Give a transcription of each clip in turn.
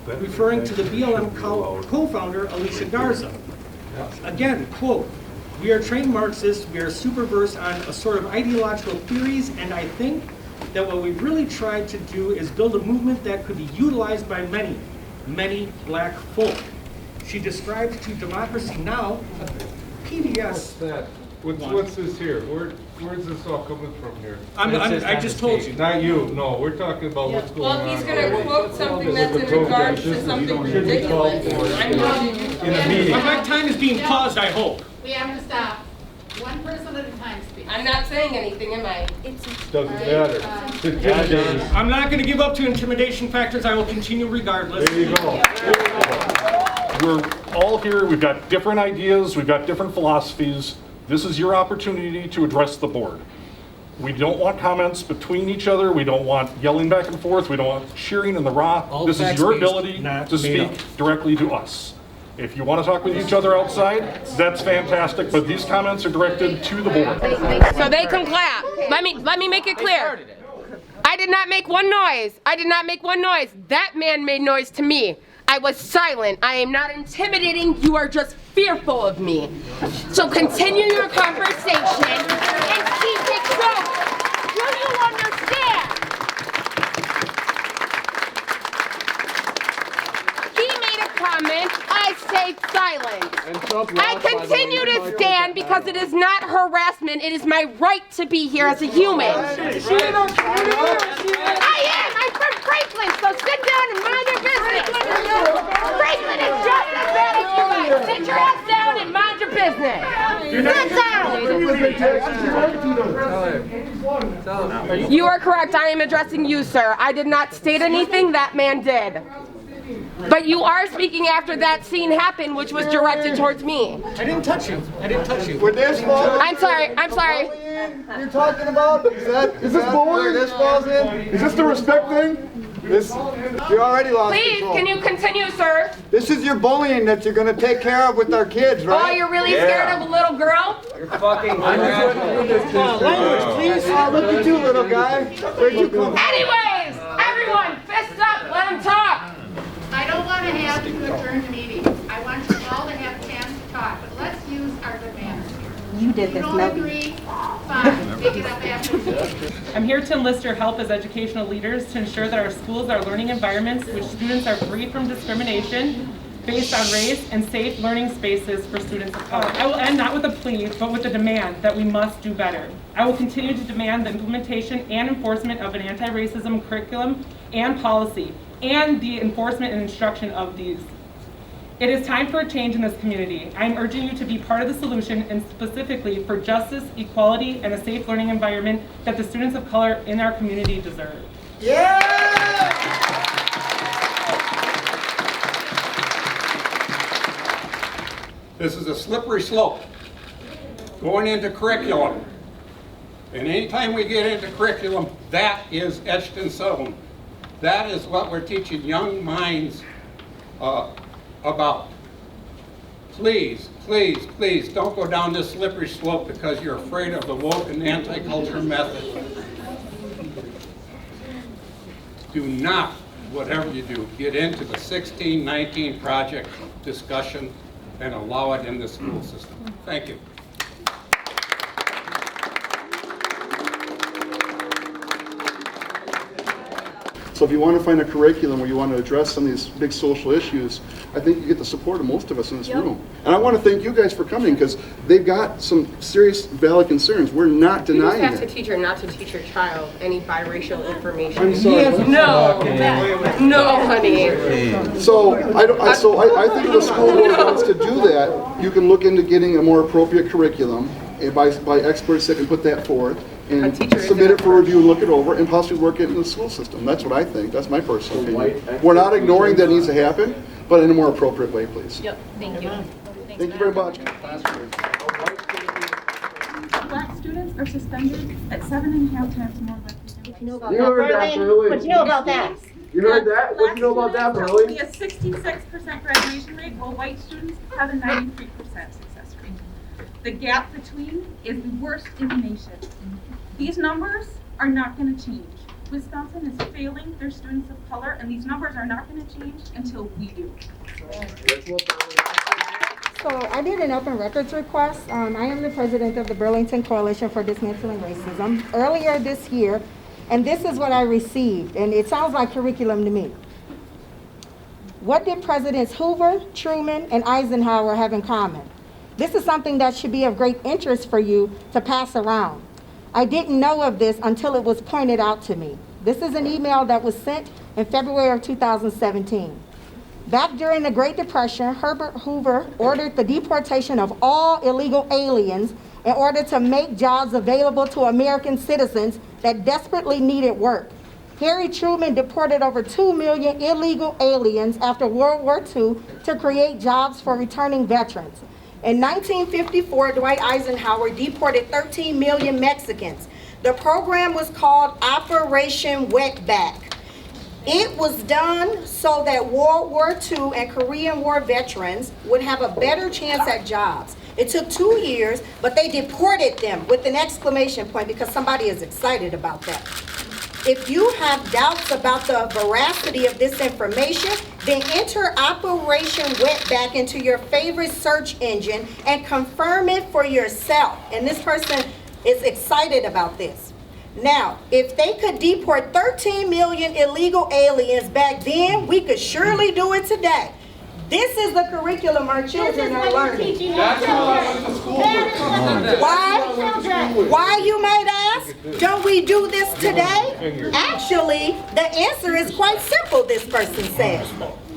referring to the BLM co-founder, Alicia Garza. Again, quote, "We are trained Marxists, we are super versed on a sort of ideological theories, and I think that what we've really tried to do is build a movement that could be utilized by many, many black folk." She described to Democracy Now! A PBS. What's that? What's this here? Where's this all coming from here? I just told you. Not you. No, we're talking about what's going on. Well, he's going to quote something that's in regards to something ridiculous. I'm not in a meeting. My time is being paused, I hope. We have to stop. One person at a time speak. I'm not saying anything, am I? Doesn't matter. It's intimidating. I'm not going to give up to intimidation factors. I will continue regardless. There you go. We're all here, we've got different ideas, we've got different philosophies. This is your opportunity to address the board. We don't want comments between each other, we don't want yelling back and forth, we don't want cheering in the raw. This is your ability to speak directly to us. If you want to talk with each other outside, that's fantastic, but these comments are directed to the board. So they can clap. Let me make it clear. I did not make one noise. I did not make one noise. That man made noise to me. I was silent. I am not intimidating. You are just fearful of me. So continue your conversation and keep it going. Do you understand? He made a comment. I stayed silent. I continue to stand because it is not harassment. It is my right to be here as a human. I am. I'm from Franklin, so sit down and mind your business. Franklin is just as bad as you guys. Sit your ass down and mind your business. Sit down. You are correct. I am addressing you, sir. I did not state anything. That man did. But you are speaking after that scene happened, which was directed towards me. I didn't touch you. I didn't touch you. Would this fall? I'm sorry. I'm sorry. You're talking about? Is this bullying? This falls in? Is this the respect thing? You already lost Please, control. can you continue, sir? This is your bullying that you're going to take care of with our kids, right? Oh, you're really scared of a little girl? You're fucking language, please. Look at you, little guy. Where'd you come from? Anyways, everyone, fist up. Let him talk. I don't want to have to adjourn the meeting. I want you all to have a chance to talk, but let's use our good manners here. You did If this, you don't Melody. agree, fine. Take it up after the meeting. I'm here to enlist your help as educational leaders to ensure that our schools are learning environments which students are free from discrimination based on race and safe learning spaces for students of color. I will end not with a plea, but with a demand that we must do better. I will continue to demand the implementation and enforcement of an anti-racism curriculum and policy, and the enforcement and instruction of these. It is time for a change in this community. I am urging you to be part of the solution, and specifically for justice, equality, and a safe learning environment that the students of color in our community deserve. Yeah! This is a slippery slope going into curriculum. And anytime we get into curriculum, that is etched in stone. That is what we're teaching young minds about. Please, please, please don't go down this slippery slope because you're afraid of the woke and anti-culture method. Do not, whatever you do, get into the 1619 project discussion and allow it in the school system. Thank you. So if you want to find a curriculum where you want to address some of these big social issues, I think you get the support of most of us in this room. And I want to thank you guys for coming because they've got some serious valid concerns. We're not denying You just asked it. a teacher not to teach your child any biracial information. I'm sorry. No, no, honey. So I think if the school board wants to do that, you can look into getting a more appropriate curriculum by experts that can put that forth and submit it for review, look it over, and possibly work it into the school system. That's what I think. That's my personal opinion. We're not ignoring that needs to happen, but in a more appropriate way, please. Yep, thank you. Thank you very much. Black students are suspended at 7.5 times more likely. You know about You that, heard that, Berlin? Berlin. What do you know about that? You heard that? What do you know about that, Black Burley? students have only a 66% graduation rate, while white students have a 93% success rate. The gap between is the worst in the nation. These numbers are not going to change. Wisconsin is failing their students of color, and these numbers are not going to change until we do. So I did an open records request. I am the president of the Burlington Coalition for Dismantling Racism. Earlier this year, and this is what I received, and it sounds like curriculum to me. What did Presidents Hoover, Truman, and Eisenhower have in common? This is something that should be of great interest for you to pass around. I didn't know of this until it was pointed out to me. This is an email that was sent in February of 2017. Back during the Great Depression, Herbert Hoover ordered the deportation of all illegal aliens in order to make jobs available to American citizens that desperately needed work. Harry Truman deported over 2 million illegal aliens after World War II to create jobs for returning veterans. In 1954, Dwight Eisenhower deported 13 million Mexicans. The program was called Operation Wetback. It was done so that World War II and Korean War veterans would have a better chance at jobs. It took 2 years, but they deported them with an exclamation point because somebody is excited about that. If you have doubts about the veracity of this information, then enter Operation Wetback into your favorite search engine and confirm it for yourself. And this person is excited about this. Now, if they could deport 13 million illegal aliens back then, we could surely do it today. This is the curriculum our children are learning. Why, you might ask? Don't we do this today? Actually, the answer is quite simple, this person says.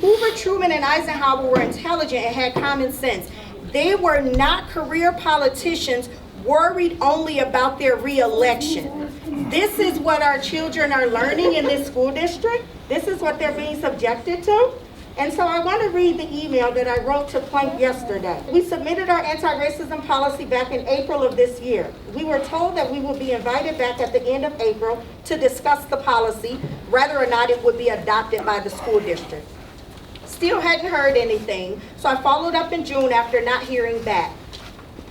Hoover, Truman, and Eisenhower were intelligent and had common sense. They were not career politicians worried only about their re-election. This is what our children are learning in this school district. This is what they're being subjected to. And so I want to read the email that I wrote to Plank yesterday. We submitted our anti-racism policy back in April of this year. We were told that we would be invited back at the end of April to discuss the policy, whether or not it would be adopted by the school district. Still hadn't heard anything, so I followed up in June after not hearing back.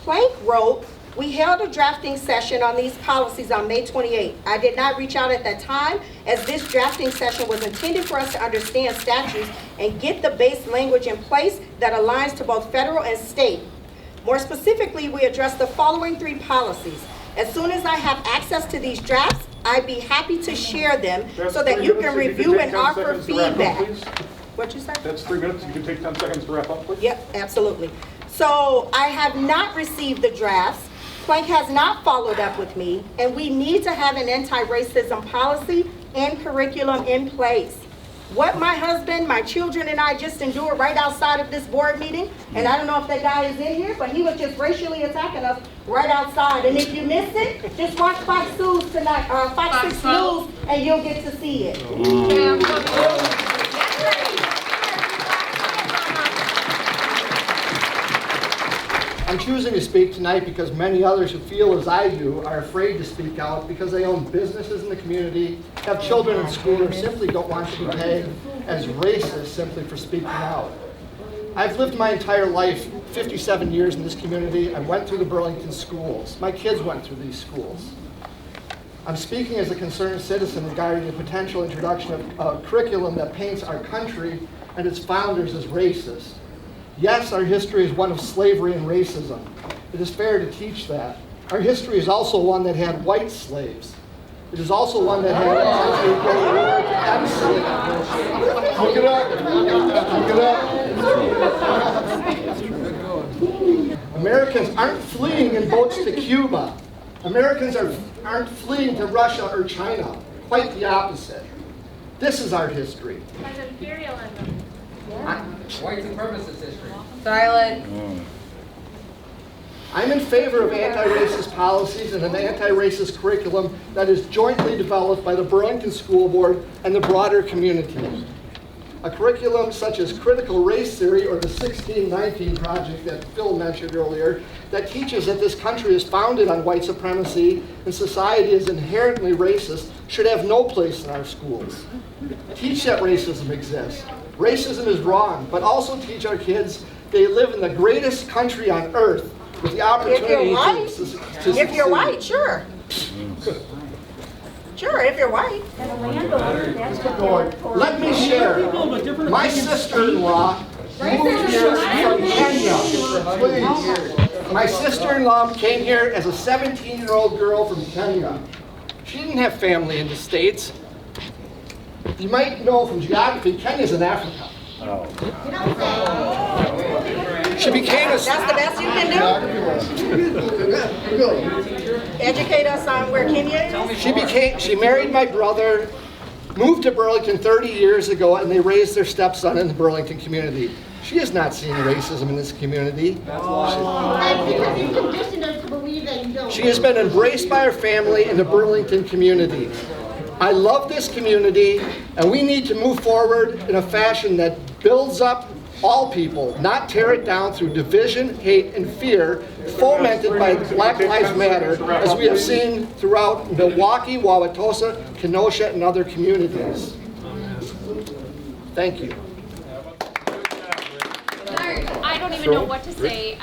Plank wrote, "We held a drafting session on these policies on May 28th. I did not reach out at that time, as this drafting session was intended for us to understand statutes and get the base language in place that aligns to both federal and state. More specifically, we addressed the following 3 policies. As soon as I have access to these drafts, I'd be happy to share them so that you can review and offer feedback." What'd you say? That's 3 minutes. You can take 10 seconds to wrap up, please. Yep, absolutely. So I have not received the drafts. Plank has not followed up with me, and we need to have an anti-racism policy and curriculum in place. What my husband, my children, and I just endured right outside of this board meeting, and I don't know if that guy is in here, but he was just racially attacking us right outside. And if you missed it, just watch Fox News tonight, Fox 6 News, and you'll get to see it. I'm choosing to speak tonight because many others who feel as I do are afraid to speak out because they own businesses in the community, have children in school, or simply don't want to be tagged as racist simply for speaking out. I've lived my entire life, 57 years in this community. I went through the Burlington schools. My kids went through these schools. I'm speaking as a concerned citizen regarding the potential introduction of a curriculum that paints our country and its founders as racist. Yes, our history is one of slavery and racism. It is fair to teach that. Our history is also one that had white slaves. It is also one that had a country Look it up. Look it up. Americans aren't fleeing in boats to Cuba. Americans aren't fleeing to Russia or China. Quite the opposite. This is our history. As imperialism. White supremacist history. Silent. I'm in favor of anti-racist policies and an anti-racist curriculum that is jointly developed by the Burlington School Board and the broader community. A curriculum such as critical race theory or the 1619 project that Phil mentioned earlier that teaches that this country is founded on white supremacy and society is inherently racist should have no place in our schools. Teach that racism exists. Racism is wrong, but also teach our kids they live in the greatest country on earth with the opportunity If you're white, sure. Sure, if you're white. Let me share. My sister-in-law moved here from Kenya. My sister-in-law came here as a 17-year-old girl from Kenya. She didn't have family in the States. You might know from geography, Kenya's in Africa. She became a... That's the best you can do? Educate us on where Kenya is? She married my brother, moved to Burlington 30 years ago, and they raised their stepson in the Burlington community. She has not seen racism in this community. She has been embraced by her family in the Burlington community. I love this community, and we need to move forward in a fashion that builds up all people, not tear it down through division, hate, and fear, fomented by Black Lives Matter, as we have seen throughout Milwaukee, Wauwatosa, Kenosha, and other communities. Thank you. I don't even know what to say.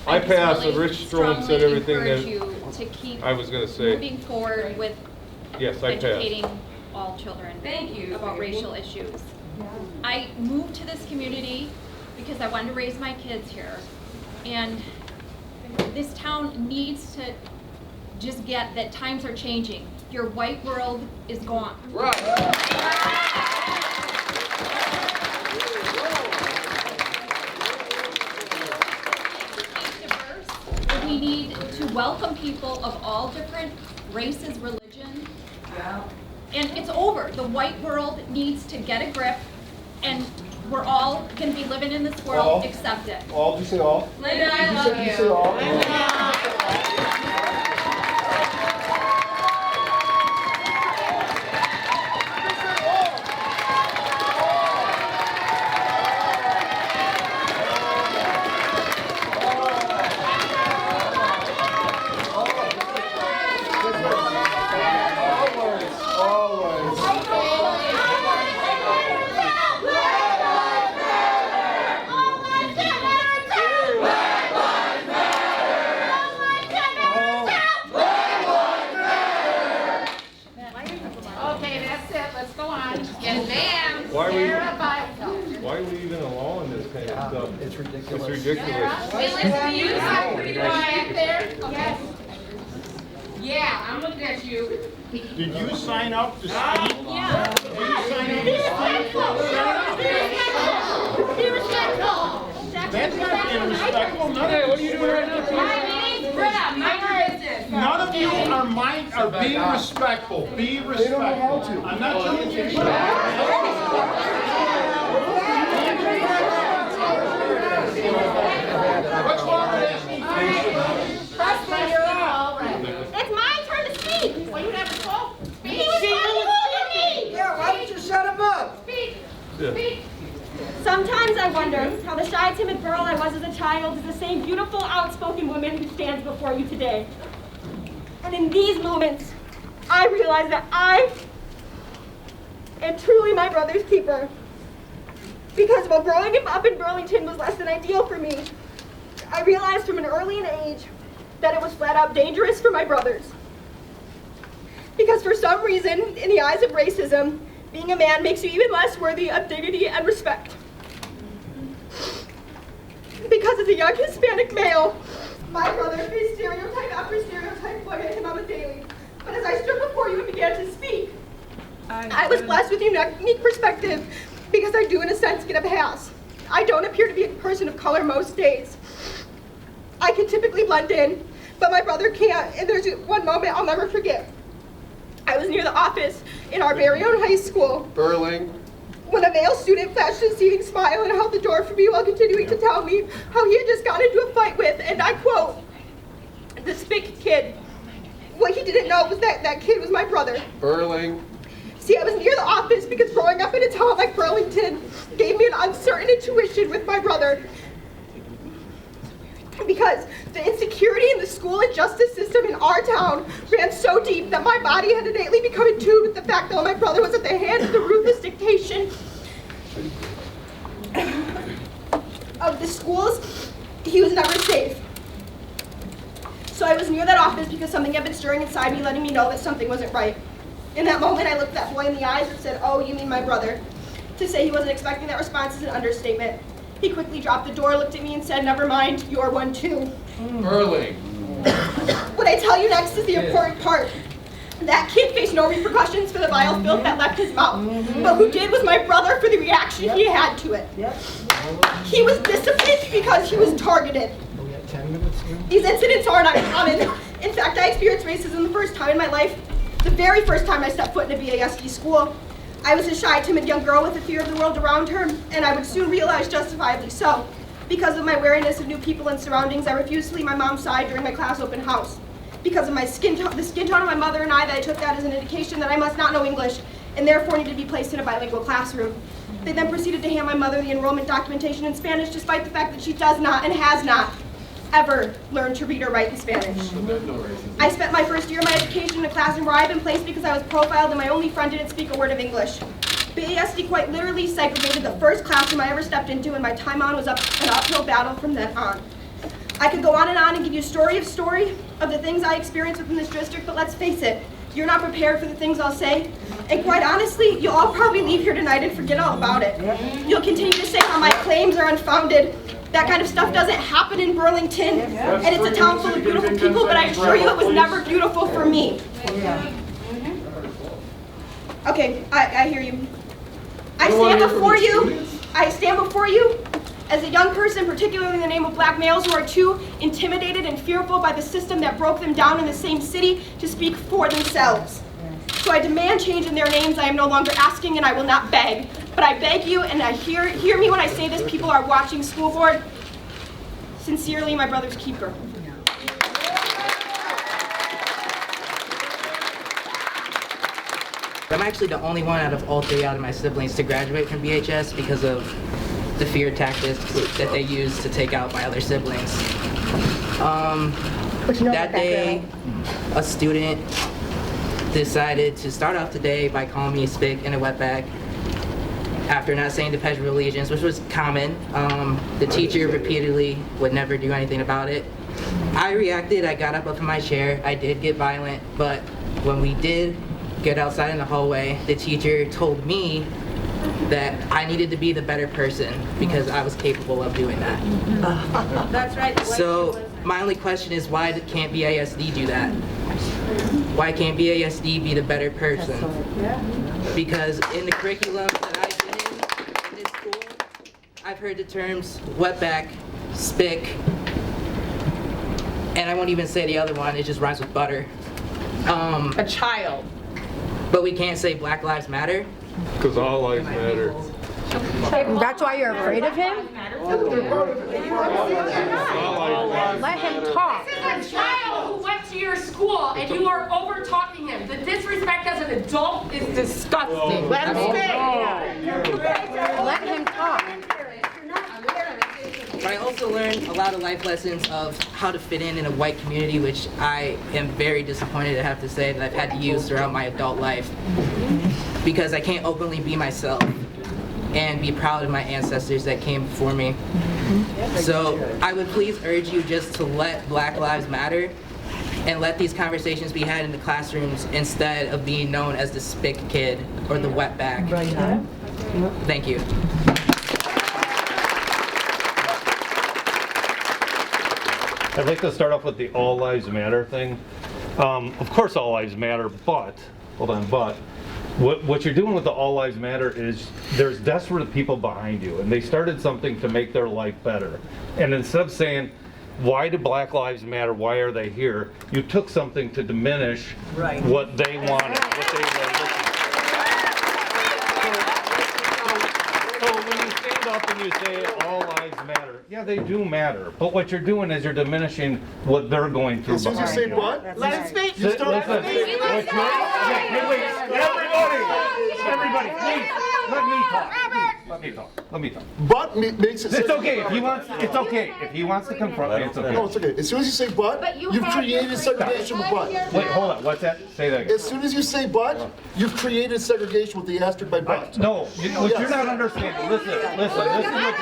I passed. really Rich Strom said everything encourage that you to keep I was going to say. moving forward with Yes, I passed. educating all children about racial issues. I moved to this community because I wanted to raise my kids here, and this town needs to just get that times are changing. Your white world is gone. We need to welcome people of all different races, religions. And it's over. The white world needs to get a grip, and we're all going to be living in this world. All? Accept it. All? Did you say all? Linda, I Did love you you. say all? Okay, that's it, let's go on. Get them. Why are we- Sarah Bible. Why are we even allowing this kind of stuff? It's ridiculous. It's ridiculous. We listen to you, I'm pretty quiet there. Yes. Yeah, I'm looking at you. Did you sign up to speak? Yeah. Did you sign up Be to respectful. Be respectful. That's not irrespectful. Hey, what are you doing right now? My name's Britta, mind your business. None of you are being respectful. Be respectful. They don't know how to. I'm not telling you. What's wrong with asking? Trust me, you're all right. It's my turn to speak. Well, you never spoke. Speak. He was trying to move me. Yeah, why don't you shut him up? Speak. Speak. Sometimes I wonder how the shy, timid girl I was as a child is the same beautiful, outspoken woman who stands before you today. And in these moments, I realize that I am truly my brother's keeper. Because while growing up in Burlington was less than ideal for me, I realized from an early age that it was flat out dangerous for my brothers. Because for some reason, in the eyes of racism, being a man makes you even less worthy of dignity and respect. Because as a young Hispanic male, my brother faced stereotype after stereotype flung at him on the daily. But as I stood before you and began to speak, I was blessed with a unique perspective because I do, in a sense, get a pass. I don't appear to be a person of color most days. I can typically blend in, but my brother can't, and there's one moment I'll never forget. I was near the office in our very own high school when a male student flashed a seething smile and held the door for me while continuing to tell me how he had just got into a fight with, and I quote, this big kid. What he didn't know was that that kid was my brother. See, I was near the office because growing up in a town like Burlington gave me an uncertain intuition with my brother. Because the insecurity in the school and justice system in our town ran so deep that my body had innately become in tune with the fact that when my brother was at the hands of the ruthless dictation of the schools, he was never safe. So I was near that office because something had been stirring inside me, letting me know that something wasn't right. In that moment, I looked that boy in the eyes and said, "Oh, you mean my brother?" To say he wasn't expecting that response is an understatement. He quickly dropped the door, looked at me and said, "Never mind, you're one too." Early. What I tell you next is the important part. That kid faced no repercussions for the vile filth that left his mouth. But who did was my brother for the reaction he had to it. He was disciplined because he was targeted. These incidents aren't uncommon. In fact, I experienced racism the first time in my life, the very first time I stepped foot in a BASD school. I was a shy, timid young girl with a fear of the world around her, and I would soon realize justifiably so. Because of my wariness of new people and surroundings, I refused to leave my mom's side during my class open house. Because of my the skin tone of my mother and I took that as an indication that I must not know English, and therefore needed to be placed in a bilingual classroom. They then proceeded to hand my mother the enrollment documentation in Spanish, despite the fact that she does not and has not ever learned to read or write in Spanish. I spent my first year of my education in a classroom where I had been placed because I was profiled and my only friend didn't speak a word of English. BASD quite literally segregated the first classroom I ever stepped into, and my time on was an uphill battle from then on. I could go on and give you story of the things I experienced within this district, but let's face it, you're not prepared for the things I'll say. And quite honestly, you'll all probably leave here tonight and forget all about it. You'll continue to say how my claims are unfounded. That kind of stuff doesn't happen in Burlington, and it's a town full of beautiful people, but I assure you it was never beautiful for me. Okay, I hear you. I stand before you as a young person, particularly in the name of black males who are too intimidated and fearful by the system that broke them down in the same city to speak for themselves. So I demand change in their names. I am no longer asking and I will not beg. But I beg you, and I hear me when I say this, people are watching, school board. Sincerely, my brother's keeper. I'm actually the only one out of all three out of my siblings to graduate from BHS because of the fear tactics that they use to take out my other siblings. That day, a student decided to start off the day by calling me a spick and a wetback after not saying the Pledge of Allegiance, which was common. The teacher repeatedly would never do anything about it. I reacted, I got up off of my chair, I did get violent, but when we did get outside in the hallway, the teacher told me that I needed to be the better person because I was capable of doing that. That's right. So my only question is, why can't BASD do that? Why can't BASD be the better person? Because in the curriculum that I've been in this school, I've heard the terms wetback, spick, and I won't even say the other one, it just rhymes with butter. A child. But we can't say Black Lives Matter? Because all lives matter. That's why you're afraid of him? Let him talk. This is a child who went to your school and you are over talking him. The disrespect as an adult is disgusting. Let him speak. Let him talk. But I also learned a lot of life lessons of how to fit in a white community, which I am very disappointed to have to say that I've had to use throughout my adult life. Because I can't openly be myself and be proud of my ancestors that came before me. So I would please urge you just to let Black Lives Matter and let these conversations be had in the classrooms instead of being known as the spick kid or the wetback. Thank you. I'd like to start off with the all lives matter thing. Of course all lives matter, but, what you're doing with the all lives matter is there's desperate people behind you and they started something to make their life better. And instead of saying, why do Black Lives Matter, why are they here, you took something to diminish what they wanted, what they were looking for. So when you stand up and you say all lives matter, yeah, they do matter, but what you're doing is you're diminishing what they're going through behind you. Say what? Let him speak. Everybody, please, let me talk. Let me talk. Let me talk. But makes it. It's okay if he wants. It's okay if he wants to confront me. It's okay. No, it's okay. As soon as you say but you've created segregation with but. Wait, hold on. What's that? Say that again. As soon as you say but, you've created segregation with the asterisk by but. No, what you're not understanding. Listen. This is what you're not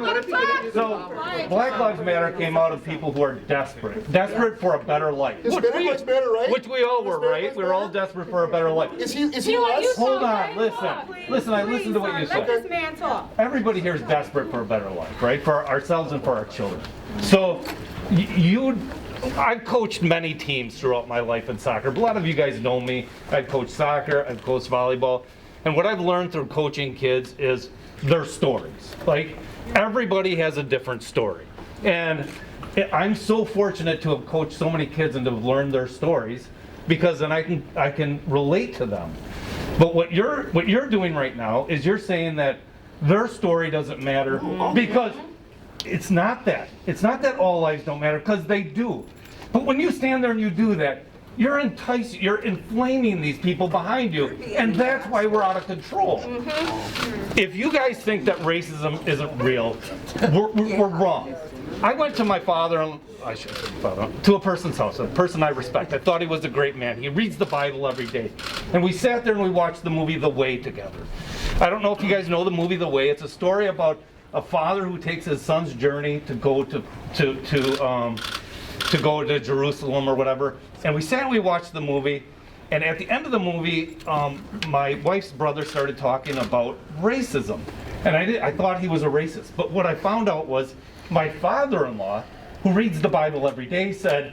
understanding. So, Black Lives Matter came out of people who are desperate for a better life. Hispanic Lives Matter, right? Which we all were, right? We were all desperate for a better life. Is he less? Hold on, listen. I listened to what you said. Let this man talk. Everybody here is desperate for a better life, right? For ourselves and for our children. So, I've coached many teams throughout my life in soccer. A lot of you guys know me. I've coached soccer, I've coached volleyball. And what I've learned through coaching kids is their stories. Like, everybody has a different story. And I'm so fortunate to have coached so many kids and to have learned their stories, because then I can relate to them. But what you're doing right now is you're saying that their story doesn't matter, because it's not that. It's not that all lives don't matter, because they do. But when you stand there and you do that, you're inflaming these people behind you, and that's why we're out of control. If you guys think that racism isn't real, we're wrong. I went to my father, to a person's house, a person I respect. I thought he was a great man. He reads the Bible every day. And we sat there and we watched the movie The Way together. I don't know if you guys know the movie The Way. It's a story about a father who takes his son's journey to go to Jerusalem or whatever. And we sat and we watched the movie. And at the end of the movie, my wife's brother started talking about racism. And I thought he was a racist. But what I found out was my father-in-law, who reads the Bible every day, said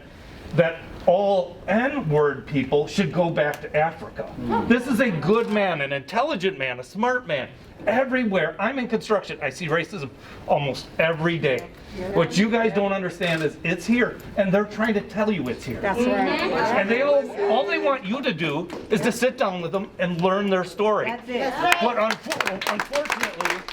that all N-word people should go back to Africa. This is a good man, an intelligent man, a smart man. Everywhere. I'm in construction. I see racism almost every day. What you guys don't understand is it's here, and they're trying to tell you it's here. That's right. And all they want you to do is to sit down with them and learn their story. That's it. But unfortunately,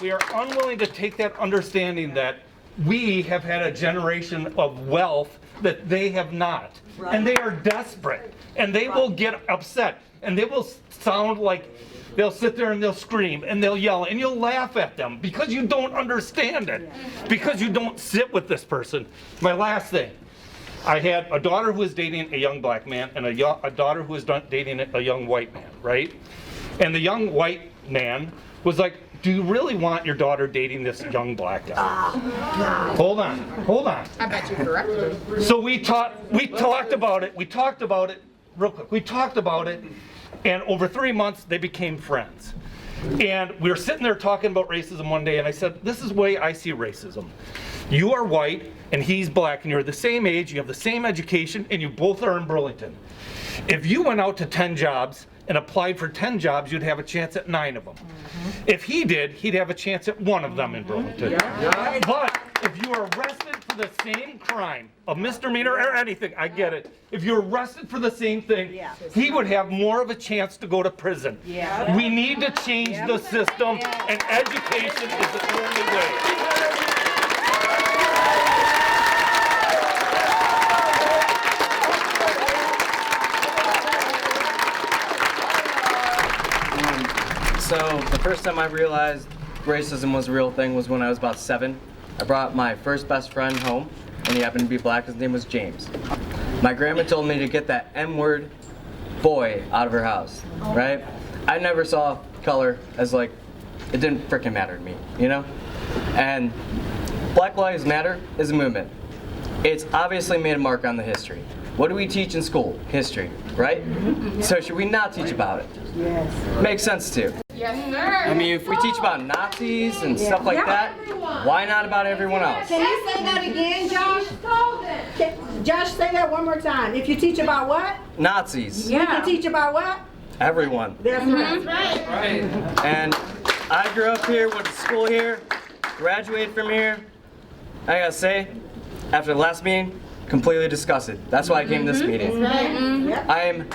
we are unwilling to take that understanding that we have had a generation of wealth that they have not. Right. And they are desperate. And they will get upset. And they will sound like they'll sit there and they'll scream and they'll yell and you'll laugh at them because you don't understand it. Because you don't sit with this person. My last thing. I had a daughter who was dating a young black man and a daughter who was dating a young white man, right? And the young white man was like, do you really want your daughter dating this young black guy? Hold on. I bet you corrected him. So we talked about it real quick. We talked about it, and over 3 months, they became friends. And we were sitting there talking about racism one day, and I said, this is the way I see racism. You are white, and he's black, and you're the same age, you have the same education, and you both are in Burlington. If you went out to 10 jobs and applied for 10 jobs, you'd have a chance at 9 of them. If he did, he'd have a chance at 1 of them in Burlington. But if you are arrested for the same crime, a misdemeanor or anything, I get it. If you're arrested for the same thing, he would have more of a chance to go to prison. We need to change the system, and education is the only way. So the first time I realized racism was a real thing was when I was about 7. I brought my first best friend home, and he happened to be black. His name was James. My grandma told me to get that M-word boy out of her house, right? I never saw color as like, it didn't freaking matter to me, you know? And Black Lives Matter is a movement. It's obviously made a mark on the history. What do we teach in school? History, right? So should we not teach about it? Yes. Makes sense too. Yes, sir. I mean, if we teach about Nazis and stuff like that, why not about everyone else? Can you say that again, Josh? Josh, say that one more time. If you teach about what? Nazis. You can teach about what? Everyone. That's right. And I grew up here, went to school here, graduated from here. I gotta say, after the last meeting, completely disgusted. That's why I came to this meeting. I'm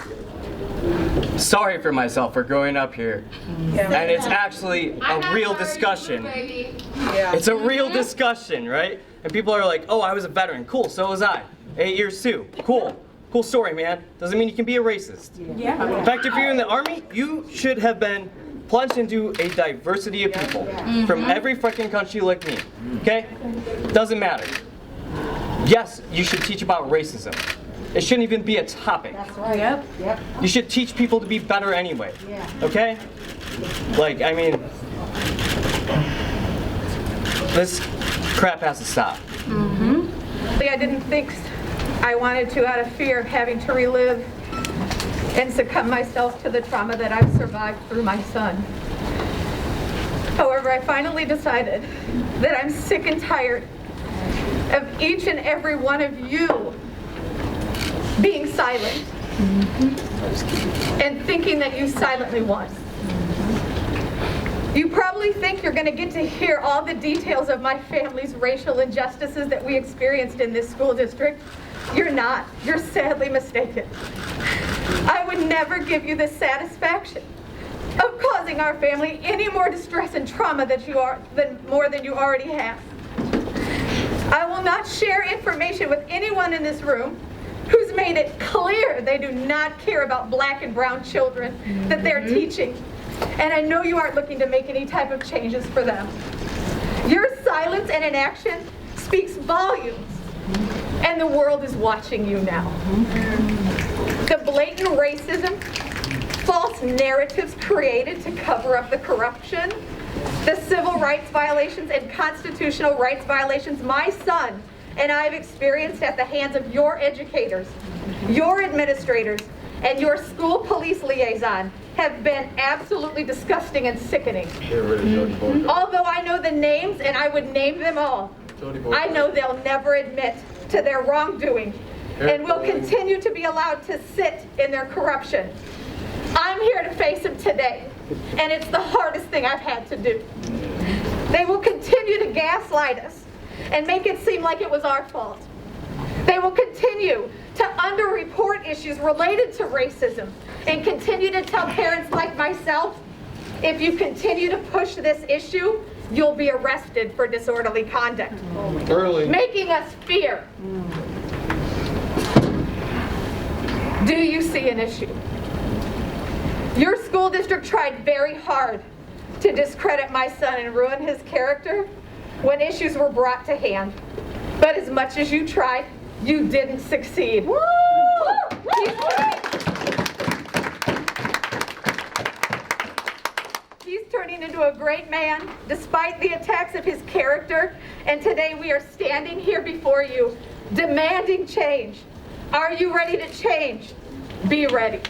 sorry for myself for growing up here. And it's actually a real discussion. It's a real discussion, right? And people are like, oh, I was a veteran. Cool, so was I. 8 years too. Cool. Cool story, man. Doesn't mean you can be a racist. In fact, if you're in the Army, you should have been plunged into a diversity of people from every freaking country like me, okay? Doesn't matter. Yes, you should teach about racism. It shouldn't even be a topic. That's right. Yep. Yep. You should teach people to be better anyway, okay? Like, I mean, this crap has to stop. I didn't think I wanted to out of fear of having to relive and succumb myself to the trauma that I've survived through my son. However, I finally decided that I'm sick and tired of each and every one of you being silent and thinking that you silently won. You probably think you're going to get to hear all the details of my family's racial injustices that we experienced in this school district. You're not. You're sadly mistaken. I would never give you the satisfaction of causing our family any more distress and trauma more than you already have. I will not share information with anyone in this room who's made it clear they do not care about black and brown children that they're teaching. And I know you aren't looking to make any type of changes for them. Your silence and inaction speaks volumes, and the world is watching you now. The blatant racism, false narratives created to cover up the corruption, the civil rights violations and constitutional rights violations my son and I have experienced at the hands of your educators, your administrators, and your school police liaison have been absolutely disgusting and sickening. Although I know the names and I would name them all, I know they'll never admit to their wrongdoing and will continue to be allowed to sit in their corruption. I'm here to face them today, and it's the hardest thing I've had to do. They will continue to gaslight us and make it seem like it was our fault. They will continue to underreport issues related to racism and continue to tell parents like myself, if you continue to push this issue, you'll be arrested for disorderly conduct. Making us fear. Do you see an issue? Your school district tried very hard to discredit my son and ruin his character when issues were brought to hand. But as much as you tried, you didn't succeed. Woo! He's turning into a great man despite the attacks of his character, and today we are standing here before you demanding change. Are you ready to change? Be ready.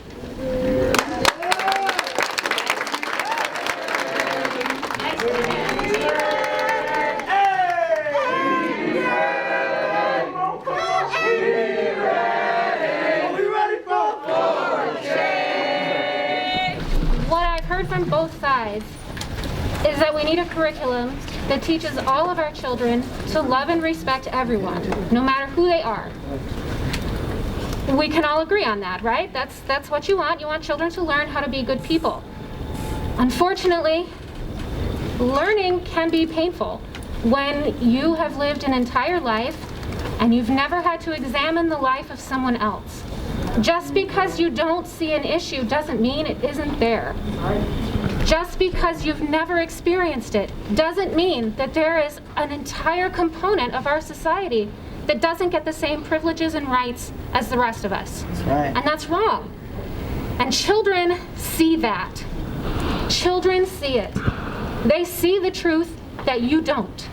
From both sides is that we need a curriculum that teaches all of our children to love and respect everyone, no matter who they are. We can all agree on that, right? That's what you want. You want children to learn how to be good people. Unfortunately, learning can be painful when you have lived an entire life and you've never had to examine the life of someone else. Just because you don't see an issue doesn't mean it isn't there. Just because you've never experienced it doesn't mean that there is an entire component of our society that doesn't get the same privileges and rights as the rest of us. That's right. And that's wrong. And children see that. Children see it. They see the truth that you don't.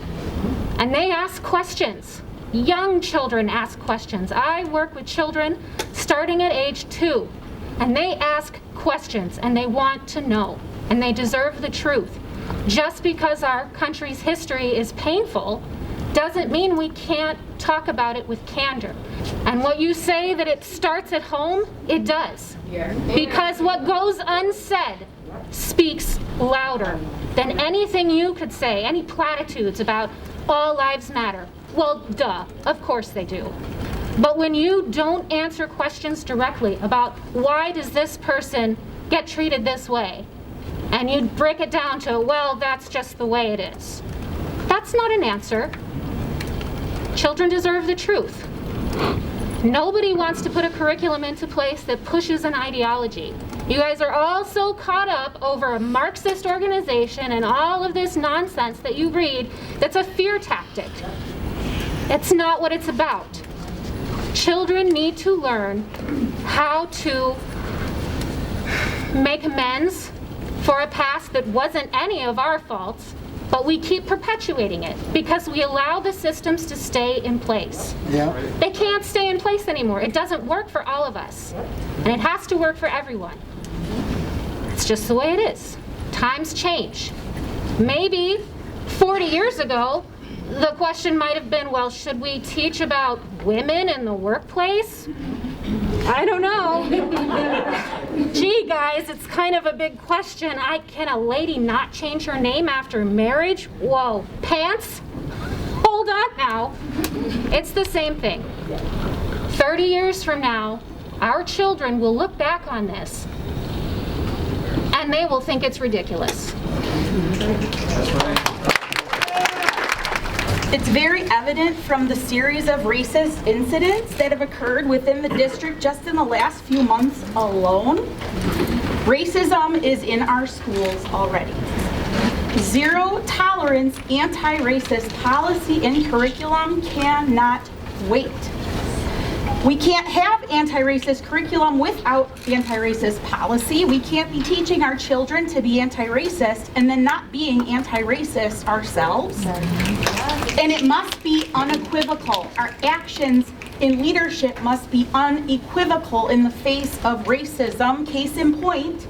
And they ask questions. Young children ask questions. I work with children starting at age 2, and they ask questions and they want to know, and they deserve the truth. Just because our country's history is painful doesn't mean we can't talk about it with candor. And what you say that it starts at home, it does. Because what goes unsaid speaks louder than anything you could say, any platitudes about all lives matter. Well, duh, of course they do. But when you don't answer questions directly about why does this person get treated this way, and you break it down to, well, that's just the way it is, that's not an answer. Children deserve the truth. Nobody wants to put a curriculum into place that pushes an ideology. You guys are all so caught up over a Marxist organization and all of this nonsense that you read that's a fear tactic. It's not what it's about. Children need to learn how to make amends for a past that wasn't any of our faults, but we keep perpetuating it because we allow the systems to stay in place. Yeah. They can't stay in place anymore. It doesn't work for all of us, and it has to work for everyone. It's just the way it is. Times change. Maybe 40 years ago, the question might have been, well, should we teach about women in the workplace? I don't know. Gee, guys, it's kind of a big question. Can a lady not change her name after marriage? Whoa, pants? Hold on now. It's the same thing. 30 years from now, our children will look back on this and they will think it's ridiculous. That's right. It's very evident from the series of racist incidents that have occurred within the district just in the last few months alone. Racism is in our schools already. Zero tolerance anti-racist policy and curriculum cannot wait. We can't have anti-racist curriculum without anti-racist policy. We can't be teaching our children to be anti-racist and then not being anti-racist ourselves. And it must be unequivocal. Our actions in leadership must be unequivocal in the face of racism. Case in point,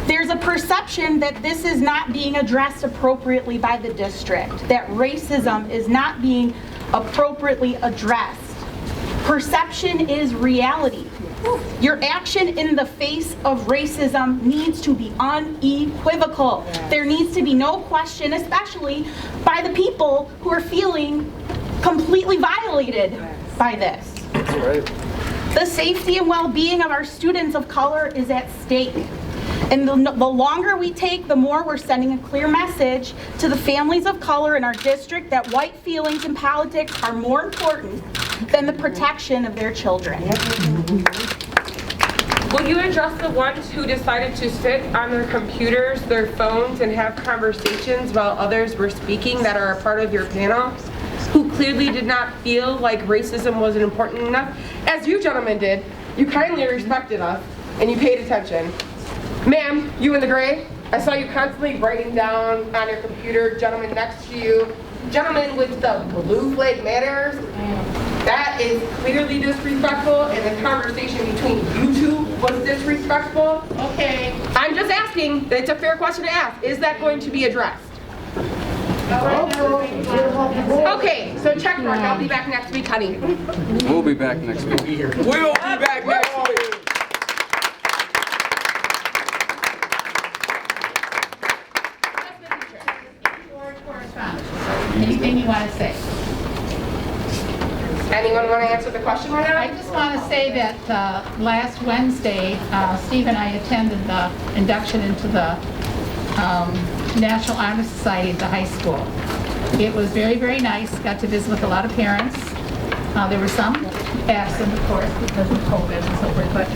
there's a perception that this is not being addressed appropriately by the district, that racism is not being appropriately addressed. Perception is reality. Your action in the face of racism needs to be unequivocal. There needs to be no question, especially by the people who are feeling completely violated by this. That's right. The safety and well-being of our students of color is at stake. And the longer we take, the more we're sending a clear message to the families of color in our district that white feelings in politics are more important than the protection of their children. Will you address the ones who decided to sit on their computers, their phones, and have conversations while others were speaking that are a part of your panel, who clearly did not feel like racism wasn't important enough? As you gentlemen did, you kindly respected us, and you paid attention. Ma'am, you in the gray, I saw you constantly writing down on your computer, gentleman next to you, gentleman with the blue flag manners. That is clearly disrespectful, and the conversation between you two was disrespectful. Okay. I'm just asking, it's a fair question to ask, is that going to be addressed? Okay, so check mark, I'll be back next week, honey. We'll be back next week. We'll be back next week. Anything you want to say? Anyone want to answer the question right now? I just want to say that last Wednesday, Steve and I attended the induction into the National Honor Society at the high school. It was very, very nice. Got to visit with a lot of parents. There were some absent, of course, because of COVID and so forth, but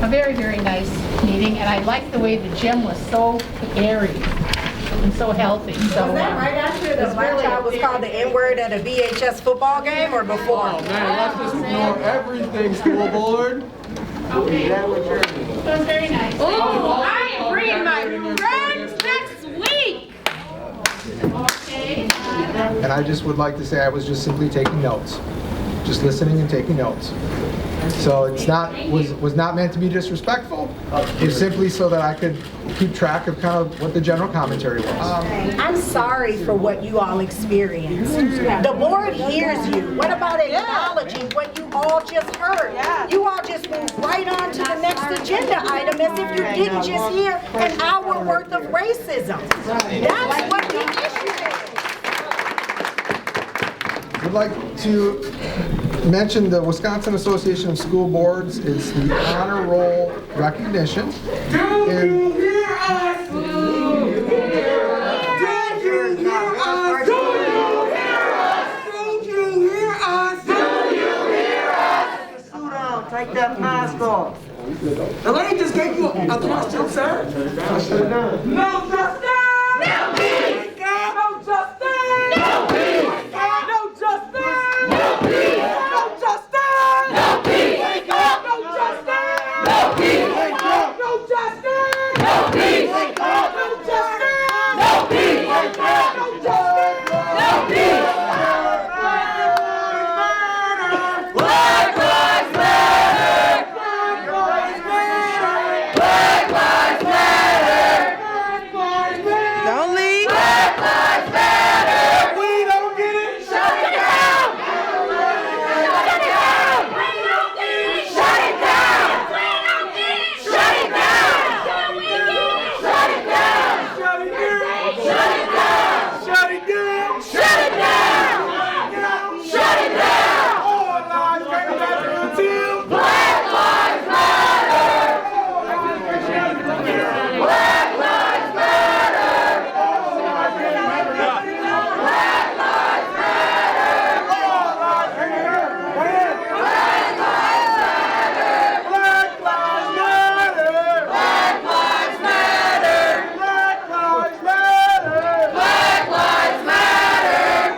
a very, very nice meeting. And I liked the way the gym was so airy and so healthy. So, was that right after the black child was called the N-word at a VHS football game or before? Oh man, let's just ignore everything, school board. Okay. It was very nice. Oh, I am bringing my friends next week. Okay. And I just would like to say I was just simply taking notes. Just listening and taking notes. So it's not was not meant to be disrespectful. It's simply so that I could keep track of kind of what the general commentary was. I'm sorry for what you all experienced. The board hears you. What about acknowledging what you all just heard? You all just moved right on to the next agenda item as if you didn't just hear an hour worth of racism. That's what the issue is. I'd like to mention the Wisconsin Association of School Boards is the honor roll recognition. Do you hear us? Do you hear us? Do you hear us? Do you hear us? Do you hear us? Do you hear us? Slow down, take that mask off. The lady just gave you a question, sir. No justice! No peace! No justice! No peace! No justice! No peace! No justice! No peace! No justice! No peace! No justice! No peace! No justice! No peace! No justice! No peace! Black lives matter! Black lives matter! Black lives matter! Black lives matter! Don't leave! Black lives matter! If we don't get it, shut it down! Shut it down! Shut it down! Shut it down! Shut it down! Shut it down! Shut it down! Shut it down! Shut it down! Shut it down! All lives matter until Black lives matter! Black lives matter! Black lives matter! All lives matter! Black lives matter! Black lives matter! Black lives matter! Black lives matter! Black lives matter!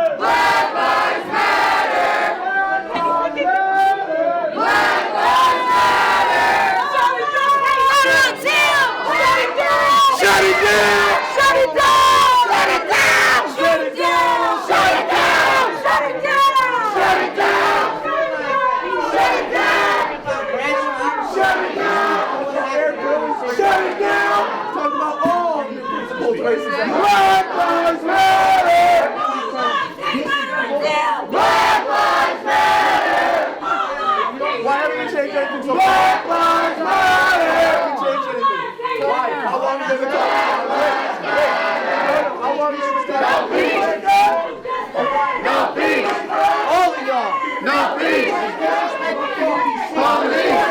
Black lives matter! Black lives matter! Black lives matter! Shut it down! Shut it down! Shut it down! Shut it down! Shut it down! Shut it down! Shut it down! Shut it down! Shut it down! Shut it down! Talk about all the principles racism. Black lives matter! Black lives matter! Why haven't we changed anything so far? Black lives matter! Haven't we changed anything? Why? How long has it been? How long has it been? No peace! No peace! All of y'all! No peace! Police!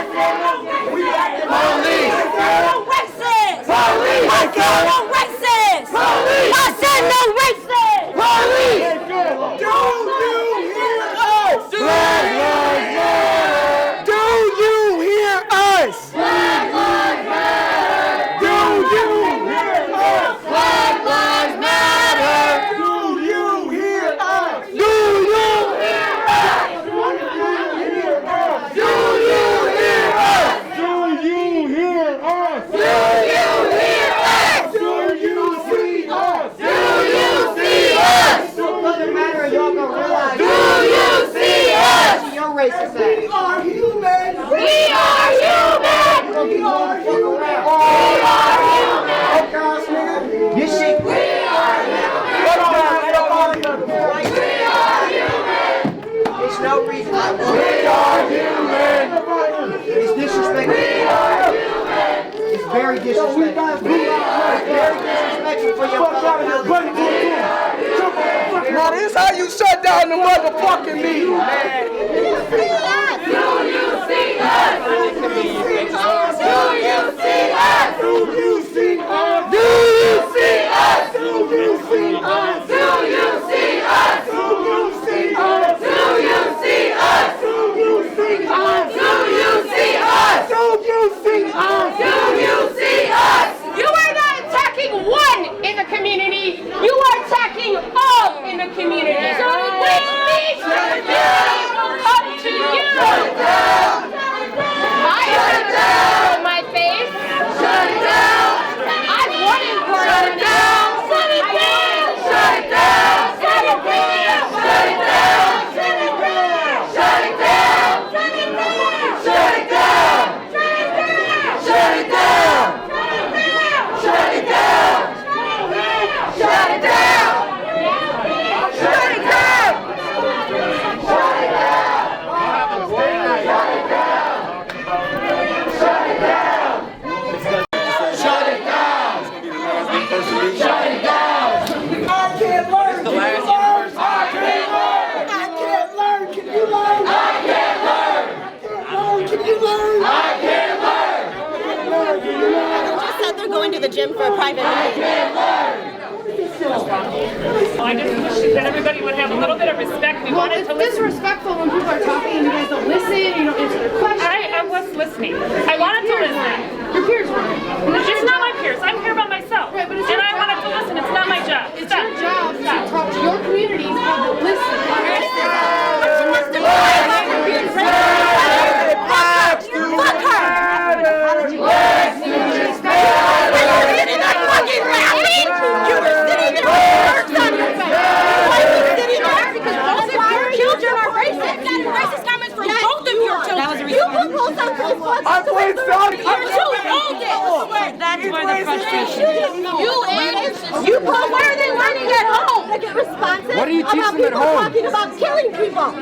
Police! Racist! Police! I said no racist! Police! I said no racist! Police! Do you hear us? Black lives matter! Do you hear us? Black lives matter! Do you hear us? Black lives matter! Do you hear us? Do you hear us? Do you hear us? Do you hear us? Do you hear us? Do you see us? Do you see us? Doesn't matter, y'all gonna realize. Do you see us? Your racist ass. We are human. We are human. We are human. We are human. This shit. We are human. We are human. There's no reason I won't. We are human. It's disrespectful. We are human. It's very disrespectful. Very disrespectful for your fellow colleagues. Now this how you shut down the motherfucking meeting, man. Do you see us? Do you see us? Do you see us? Do you see us? Do you see us? Do you see us? Do you see us? Do you see us? Do you see us? Do you see us? Do you see us? Do you see us? Do you see us? Do you see us? You are not attacking one in the community. You are attacking all in the community. Which means security will come to you. I have a smile on my face. Shut it down! I'm running for it. Shut it down! Shut it down! Shut it down! Shut it down! Shut it down! Shut it down! Shut it down! Shut it down! Shut it down! Shut it down! Shut it down! Shut it down! Going to the gym for a private meeting. I just wish that everybody would have a little bit of respect. We wanted to listen. It's disrespectful when people are talking and you guys don't listen, you don't answer their questions. I was listening. I wanted to listen. Your peers weren't. It's not my peers. I'm here by myself. Right, but it's and your I wanted to listen. It's not my job. It's your job to talk to your communities how to listen. I played soccer. That's where the frustration is. You put where are they learning at home? To get responsive. What are you teaching them at home? Talking about killing people. Do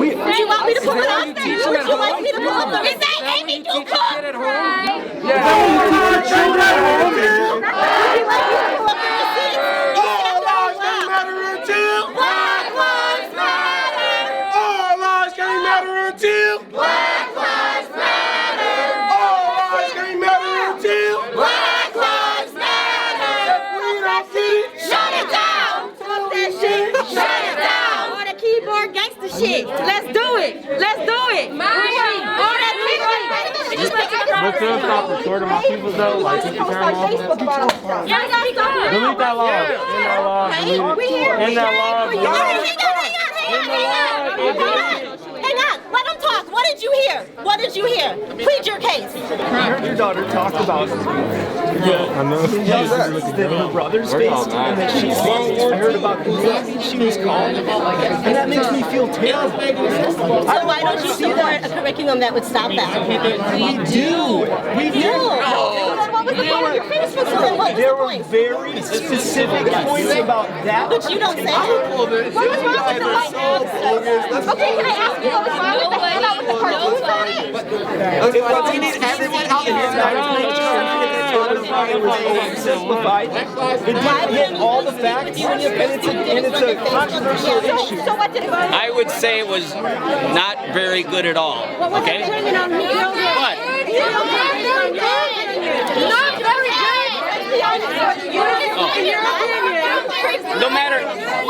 you want me to put it up there? Would you like me to put it up there? Is that Amy Duke? Yeah. Children at home. Would you like me to pull up the receipts? All lives don't matter until Black Lives Matter. all lives can't matter until Black Lives Matter. all lives can't matter until Black Lives Matter. we don't see. Shut it down. Fuck that shit. Shut it down. All the keyboard gangster shit. Let's do it. Let's do it. All that keyboard. But they'll stop recording my people though, like you can turn them off. Yeah, Delete that law. In that law. Hang on. Let them talk. What did you hear? What did you hear? Plead your case. I heard your daughter talk about her brother's face and that she's I heard about the names she was called, and that makes me feel terrible. So why don't you support a curriculum that would stop that? We do. We do. What was the point of your Facebook? What was There the were point? very specific points about that. But you don't say that. What was wrong with the white accent? Okay, can I ask you what was wrong with the handout with the cartoons on it? We need everyone out here to make sure that it was oversimplified. It didn't hit all the facts, and it's a controversial issue. So what did it say? I would say it was not very good at all. Okay? But Not very good.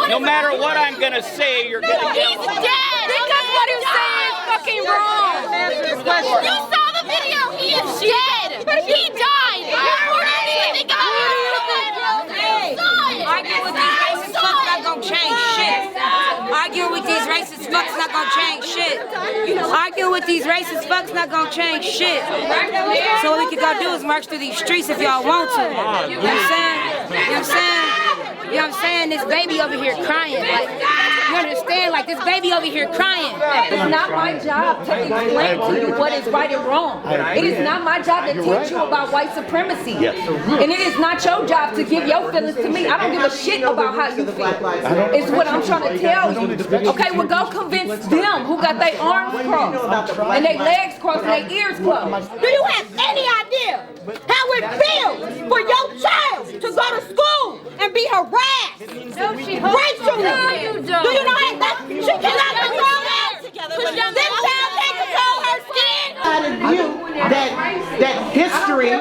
No matter what I'm gonna say, you're gonna get. He's dead. Because what you're saying is fucking wrong. You saw the video. He is dead. He died. Arguing with these racist fucks not gonna change shit. Arguing with these racist fucks not gonna change shit. So what we could go do is march through these streets if y'all want to. You know what I'm saying? You know what I'm saying? You know what I'm saying? This baby over here crying. Like, you understand? Like, this baby over here crying. It's not my job to explain to you what is right and wrong. It is not my job to teach you about white supremacy. And it is not your job to give your feelings to me. I don't give a shit about how you feel. It's what I'm trying to tell you. Okay, well go convince them who got their arms crossed and their legs crossed and their ears closed. Do you have any idea how it feels for your child to go to school and be harassed racially? No, you don't. Do you know how she cannot control that? This child can't control her skin. That history,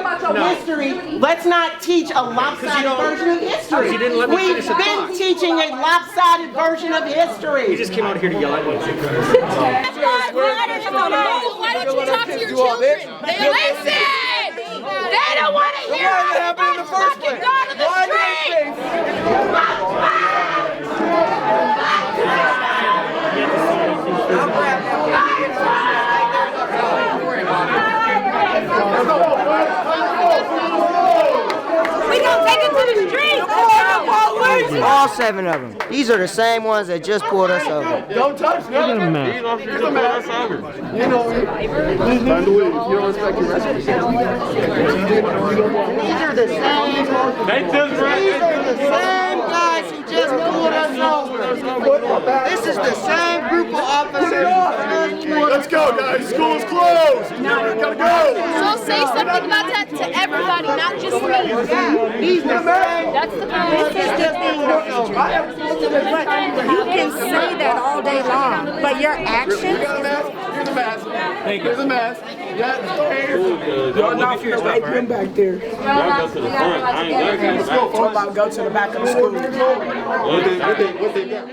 let's not teach a lopsided version of history. We've been teaching a lopsided version of history. You just came out here to yell at me. Why don't you talk to your children? Listen! They don't want to hear us fucking go to the street! We gonna take it to the street! All 7 of them. These are the same ones that just pulled us over. Don't touch me. These officers are pulled us over. You know, time to leave. You don't respect your residents. These are the same. These are the same guys who just pulled us over. This is the same group of officers. Let's go, guys. School is closed. We gotta go. So say something about that to everybody, not just me. He's the same. That's the point. This is just being worked over. can say that all day long, but your actions. Here's a mask. Here's a mask. Yeah. Y'all not finna wipe him back there. Y'all go to the front. I ain't gonna go to the back. Talk about go to the back of the school. What they got?